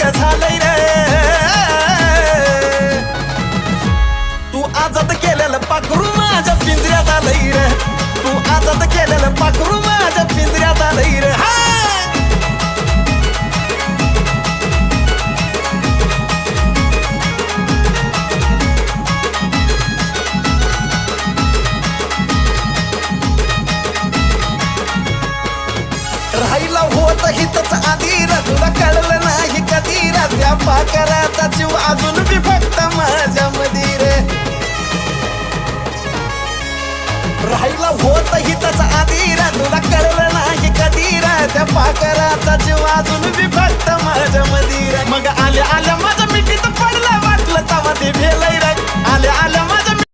ग झालंय रे. तू आजाद केलेलं पाखरू माझ्या पिंजऱ्यात आलंय रे. तू आजाद केलेलं पाखरू माझ्या पिंजऱ्यात आलंय रे. राहिला होत हितच आधी रे, तुला कळलं नाही कधी रे. त्या पाखराचा जीव अजून बी फक्त माझ्या मधी रे. राहिला होत हितच आधी रे, तुला कळलं नाही कधी रे. त्या पाखराचा जीव अजून बी फक्त माझ्या मधी रे. मग आल्या आल्या माझ्या मिठीत पडलं, वाटलं तवा ते भेलय रे.